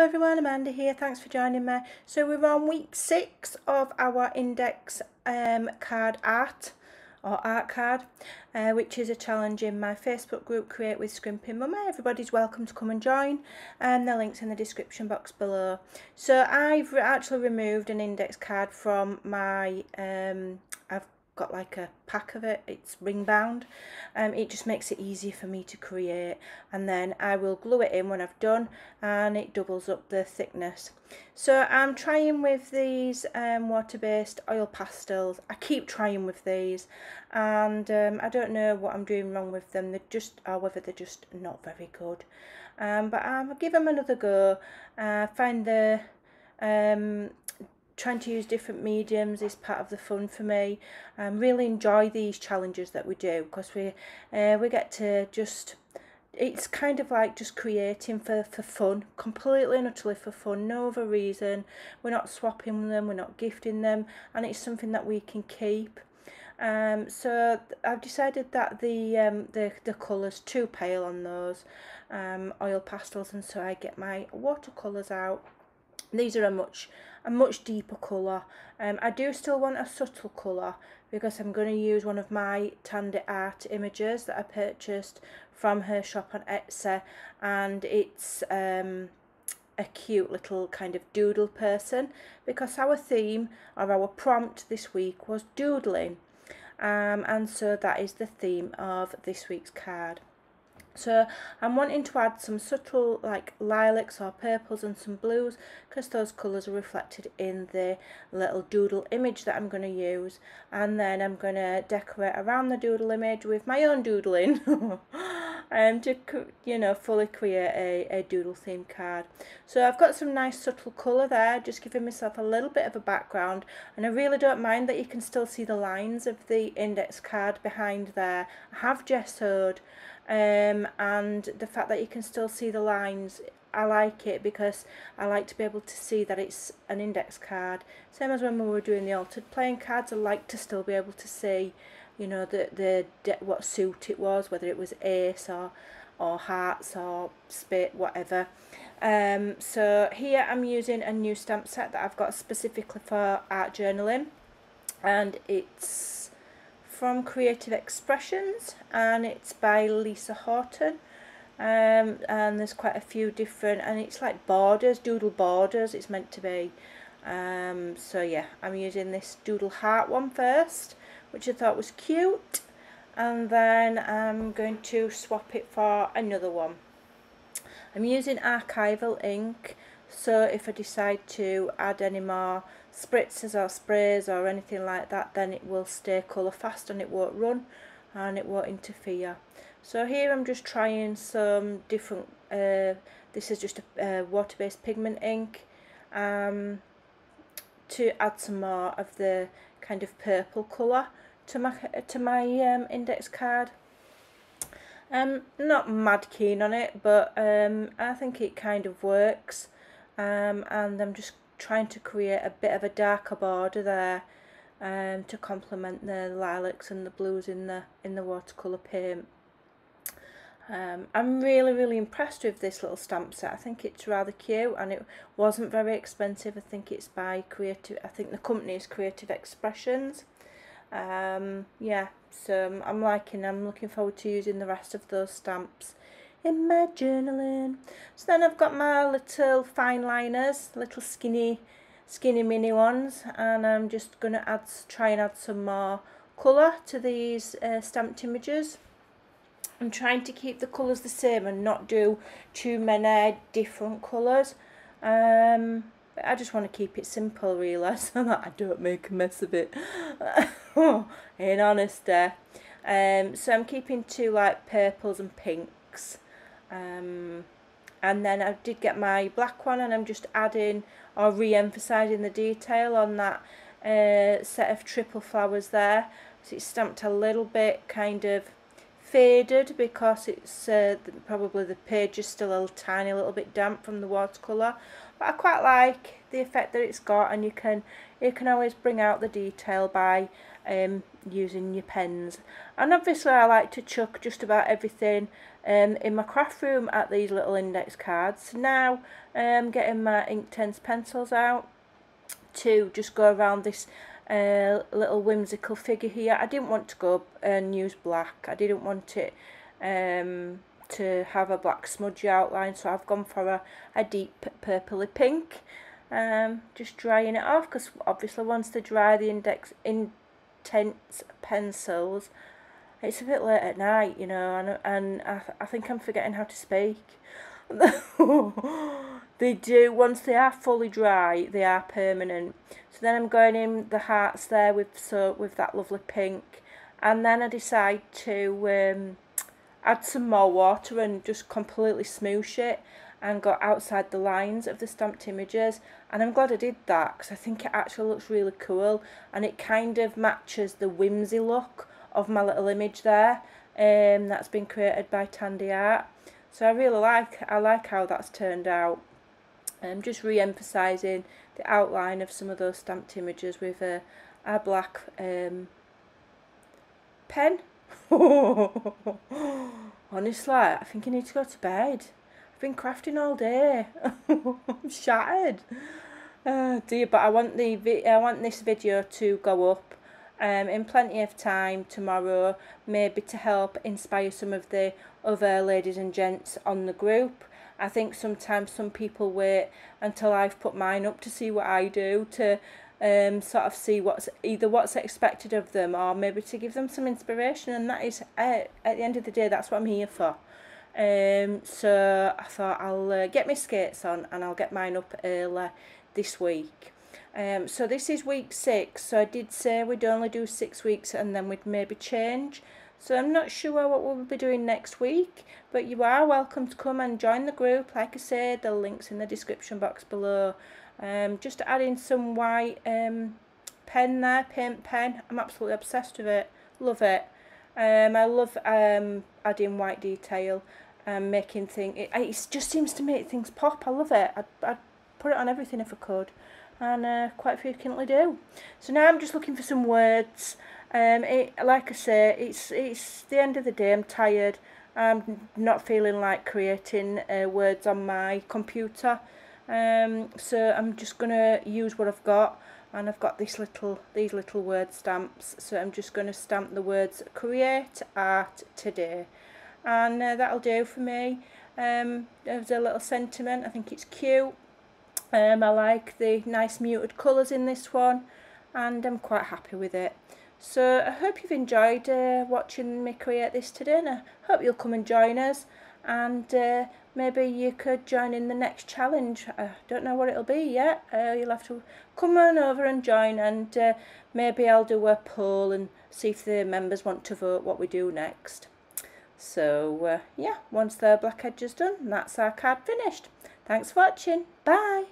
Hello everyone, Amanda here, thanks for joining me. So we're on week 6 of our index card art, or art card, which is a challenge in my Facebook group Create with Scrimpingmommy. Everybody's welcome to come and join, and the link's in the description box below. So I've actually removed an index card from my, I've got like a pack of it, it's ring bound. It just makes it easier for me to create, and then I will glue it in when I've done, and it doubles up the thickness. So I'm trying with these water-based oil pastels. I keep trying with these, and I don't know what I'm doing wrong with them. They're just, or whether they're just not very good, but I'll give them another go. Find the trying to use different mediums is part of the fun for me. Really enjoy these challenges that we do, because we get to just, it's kind of like just creating for fun, completely and utterly for fun, no other reason. We're not swapping them, we're not gifting them, and it's something that we can keep. So I've decided that the colour's too pale on those oil pastels, and so I get my watercolours out. These are a much deeper colour. I do still want a subtle colour, because I'm going to use one of my Tandy art images that I purchased from her shop on Etsy, and it's a cute little kind of doodle person, because our theme, or our prompt this week, was doodling, and so that is the theme of this week's card. So I'm wanting to add some subtle like lilacs or purples and some blues, because those colours are reflected in the little doodle image that I'm going to use, and then I'm going to decorate around the doodle image with my own doodling to, you know, fully create a doodle themed card. So I've got some nice subtle colour there, just giving myself a little bit of a background, and I really don't mind that you can still see the lines of the index card behind there. I have gessoed, and the fact that you can still see the lines, I like it, because I like to be able to see that it's an index card. Same as when we were doing the altered playing cards, I like to still be able to see, you know, what suit it was, whether it was ace or hearts or spade, whatever. So here I'm using a new stamp set that I've got specifically for art journaling, and it's from Creative Expressions, and it's by Lisa Horton, and there's quite a few different, and it's like borders, doodle borders it's meant to be. So yeah, I'm using this doodle heart one first, which I thought was cute, and then I'm going to swap it for another one. I'm using archival ink, so if I decide to add any more spritzers or sprays or anything like that, then it will stay colour fast and it won't run and it won't interfere. So here I'm just trying some different, this is just a water-based pigment ink, to add some more of the kind of purple colour to my index card. Not mad keen on it, but I think it kind of works, and I'm just trying to create a bit of a darker border there, to complement the lilacs and the blues in the watercolour paint. I'm really impressed with this little stamp set. I think it's rather cute, and it wasn't very expensive. I think it's by I think the company is Creative Expressions. Yeah, so I'm looking forward to using the rest of those stamps in my journaling. So then I've got my little fine liners, little skinny mini ones, and I'm just going to try and add some more colour to these stamped images. I'm trying to keep the colours the same and not do too many different colours. I just want to keep it simple, really, so that I don't make a mess of it. In honesty. So I'm keeping two like purples and pinks, and then I did get my black one, and I'm just adding or re-emphasising the detail on that set of triple flowers there. So it's stamped a little bit kind of faded, because it's probably the page is still a tiny little bit damp from the watercolour, but I quite like the effect that it's got, and you can always bring out the detail by using your pens. And obviously I like to chuck just about everything in my craft room at these little index cards. So now getting my Inktense pencils out to just go around this little whimsical figure here. I didn't want to go and use black. I didn't want it to have a black smudgy outline, so I've gone for a deep purpley pink. Just drying it off, because obviously once they dry the Inktense pencils, it's a bit late at night, you know, and I think I'm forgetting how to speak. They do, once they are fully dry, they are permanent. So then I'm going in the hearts there with that lovely pink, and then I decide to add some more water and just completely smoosh it and go outside the lines of the stamped images. And I'm glad I did that, because I think it actually looks really cool, and it kind of matches the whimsy look of my little image there that's been created by Tandy Art. So I really like how that's turned out. Just re-emphasising the outline of some of those stamped images with a black pen. Honestly, I think I need to go to bed. I've been crafting all day. I'm shattered. Dear, but I want this video to go up in plenty of time tomorrow, maybe to help inspire some of the other ladies and gents on the group. I think sometimes some people wait until I've put mine up to see what I do, to sort of see what's expected of them, or maybe to give them some inspiration, and that is at the end of the day, that's what I'm here for. So I thought I'll get my skates on and I'll get mine up early this week. So this is week 6, so I did say we'd only do 6 weeks and then we'd maybe change. So I'm not sure what we'll be doing next week, but you are welcome to come and join the group. Like I said, the link's in the description box below. Just adding some white pen there, paint pen. I'm absolutely obsessed with it. Love it. I love adding white detail and making things. It just seems to make things pop. I love it. I'd put it on everything if I could, and quite frequently do. So now I'm just looking for some words. Like I say, it's the end of the day. I'm tired. I'm not feeling like creating words on my computer. So I'm just gonna use what I've got, and I've got these little word stamps. So I'm just gonna stamp the words "Create Art Today," and that'll do for me. There's a little sentiment. I think it's cute. I like the nice muted colours in this one, and I'm quite happy with it. So I hope you've enjoyed watching me create this today, and I hope you'll come and join us, and maybe you could join in the next challenge. I don't know what it'll be yet. You'll have to come on over and join, and maybe I'll do a poll and see if the members want to vote what we do next. So yeah, once the black edge is done, that's our card finished. Thanks for watching. Bye.